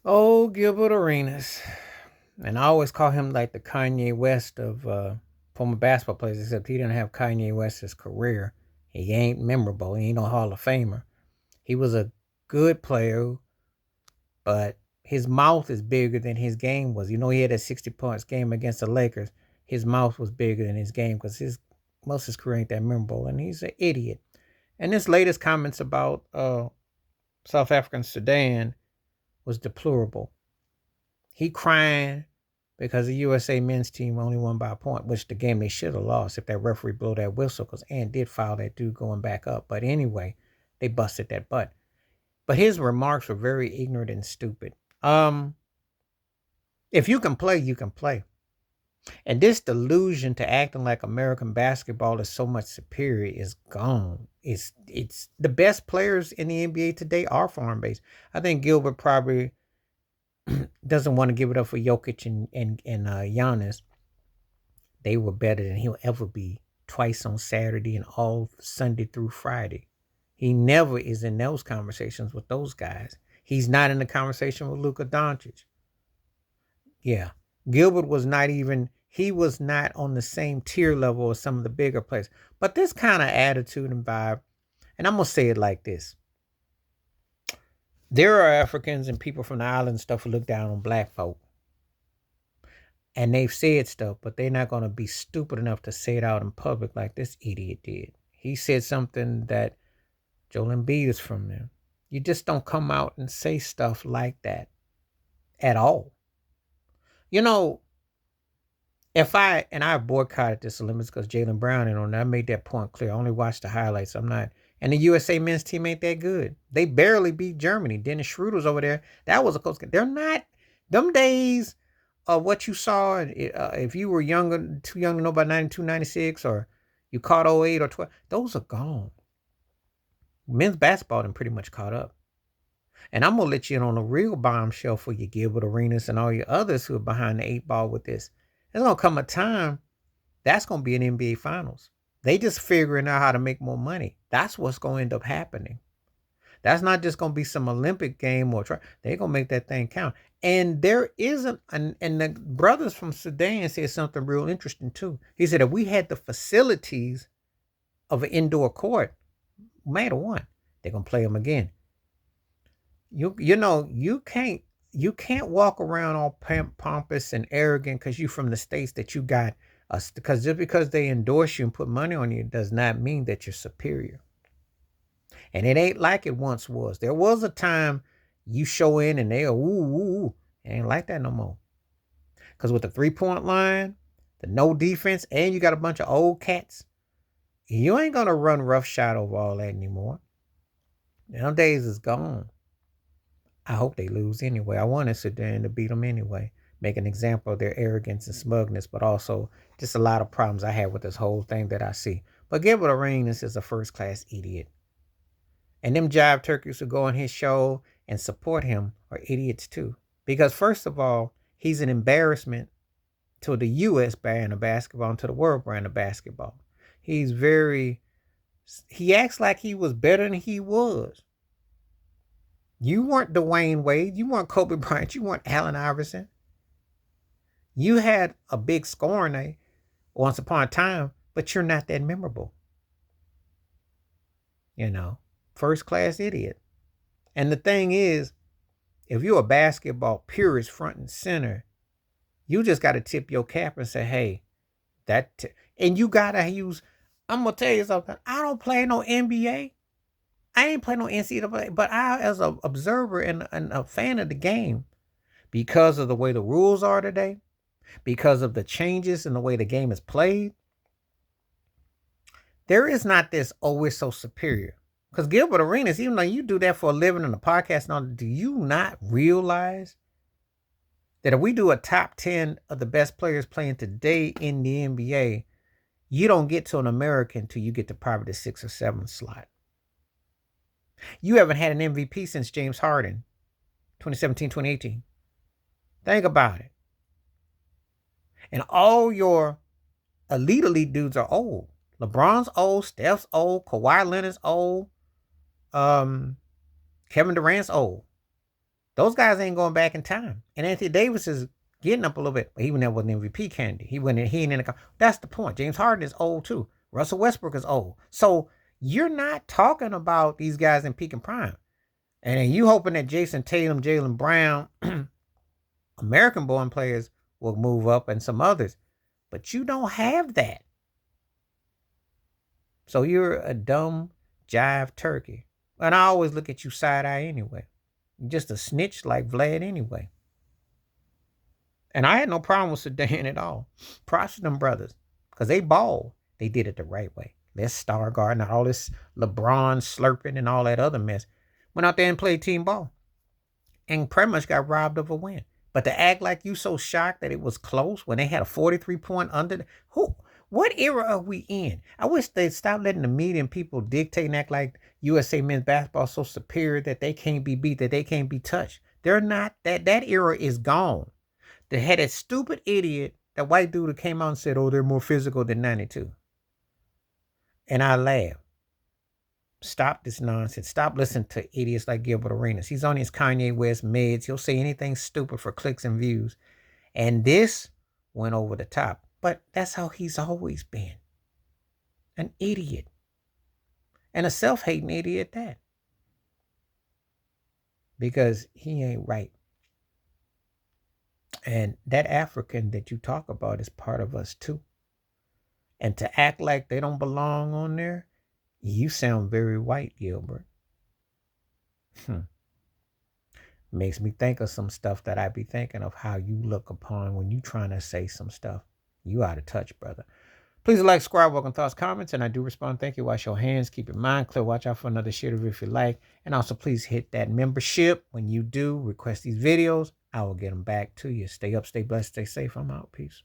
Oh, Gilbert Arenas. And I always call him like the Kanye West of former basketball players, except he didn't have Kanye West's career. He ain't memorable. He ain't no Hall of Famer. He was a good player, but his mouth is bigger than his game was. You know, he had a 60 points game against the Lakers. His mouth was bigger than his game because his most of his career ain't that memorable, and he's an idiot. And his latest comments about South African Sudan was deplorable. He crying because the USA men's team only won by a point, which the game they should have lost if that referee blew that whistle, because Ant did foul that dude going back up. But anyway, they busted that butt. But his remarks were very ignorant and stupid. Um, if you can play, you can play. And this delusion to acting like American basketball is so much superior is gone. It's the best players in the NBA today are foreign based. I think Gilbert probably doesn't want to give it up for Jokic and Giannis. They were better than he'll ever be twice on Saturday and all Sunday through Friday. He never is in those conversations with those guys. He's not in the conversation with Luka Doncic. Yeah. Gilbert was not even, he was not on the same tier level as some of the bigger players. But this kind of attitude and vibe, and I'm going to say it like this. There are Africans and people from the island and stuff who look down on black folk. And they've said stuff, but they're not going to be stupid enough to say it out in public like this idiot did. He said something that Joel Embiid is from them. You just don't come out and say stuff like that at all. You know, if I boycotted this Olympics because Jaylen Brown and on I made that point clear. I only watched the highlights. I'm not, and the USA men's team ain't that good. They barely beat Germany. Dennis Schroeder's over there. That was a close game. They're not them days of what you saw. If you were younger, too young to know about 92, 96, or you caught '08 or 12, those are gone. Men's basketball done pretty much caught up. And I'm gonna let you in on a real bombshell for you, Gilbert Arenas, and all your others who are behind the eight ball with this. There's gonna come a time that's gonna be an NBA Finals. They just figuring out how to make more money. That's what's gonna end up happening. That's not just gonna be some Olympic game or try. They're gonna make that thing count. And there isn't, and the brothers from Sudan said something real interesting too. He said if we had the facilities of an indoor court, matter one, they're gonna play them again. You know you can't walk around all pompous and arrogant because you from the states that you got us, because just because they endorse you and put money on you does not mean that you're superior. And it ain't like it once was. There was a time you show in and they are ooh. It ain't like that no more. Because with the 3-point line, the no defense, and you got a bunch of old cats, you ain't gonna run roughshod over all that anymore. Them days is gone. I hope they lose anyway. I want to sit there and beat them anyway. Make an example of their arrogance and smugness, but also just a lot of problems I have with this whole thing that I see. But Gilbert Arenas is a first class idiot. And them jive turkeys who go on his show and support him are idiots too. Because first of all, he's an embarrassment to the U.S. brand of basketball and to the world brand of basketball. He acts like he was better than he was. You weren't Dwayne Wade. You weren't Kobe Bryant. You weren't Allen Iverson. You had a big scoring night once upon a time, but you're not that memorable. You know, first class idiot. And the thing is, if you're a basketball purist front and center, you just got to tip your cap and say, hey, and you got to use, I'm going to tell you something. I don't play no NBA. I ain't playing no NCAA, but I, as an observer and a fan of the game, because of the way the rules are today, because of the changes in the way the game is played, there is not this, oh, we're so superior. Because Gilbert Arenas, even though you do that for a living in a podcast, now, do you not realize that if we do a top 10 of the best players playing today in the NBA, you don't get to an American until you get to probably the 6th or 7th slot. You haven't had an MVP since James Harden, 2017, 2018. Think about it. And all your elite dudes are old. LeBron's old, Steph's old, Kawhi Leonard's old, Kevin Durant's old. Those guys ain't going back in time. And Anthony Davis is getting up a little bit, but he never was an MVP candidate. He went in, he ain't in the. That's the point. James Harden is old too. Russell Westbrook is old. So you're not talking about these guys in peak and prime. And then you hoping that Jason Tatum, Jaylen Brown, American born players will move up and some others. But you don't have that. So you're a dumb jive turkey. And I always look at you side eye anyway. You're just a snitch like Vlad anyway. And I had no problem with Sudan at all. Props to them brothers. Because they balled. They did it the right way. Less star guard, not all this LeBron slurping and all that other mess. Went out there and played team ball. And pretty much got robbed of a win. But to act like you so shocked that it was close when they had a 43-point under. What era are we in? I wish they'd stop letting the media and people dictate and act like USA men's basketball is so superior that they can't be beat, that they can't be touched. They're not. That era is gone. They had that stupid idiot, that white dude who came out and said, oh, they're more physical than 92. And I laughed. Stop this nonsense. Stop listening to idiots like Gilbert Arenas. He's on his Kanye West meds. He'll say anything stupid for clicks and views. And this went over the top. But that's how he's always been. An idiot. And a self-hating idiot at that. Because he ain't right. And that African that you talk about is part of us too. And to act like they don't belong on there, you sound very white, Gilbert. Makes me think of some stuff that I be thinking of how you look upon when you trying to say some stuff. You out of touch, brother. Please like, subscribe, welcome thoughts, comments, and I do respond. Thank you. Wash your hands. Keep your mind clear. Watch out for another shit if you like. And also, please hit that membership. When you do request these videos, I will get them back to you. Stay up, stay blessed, stay safe. I'm out. Peace.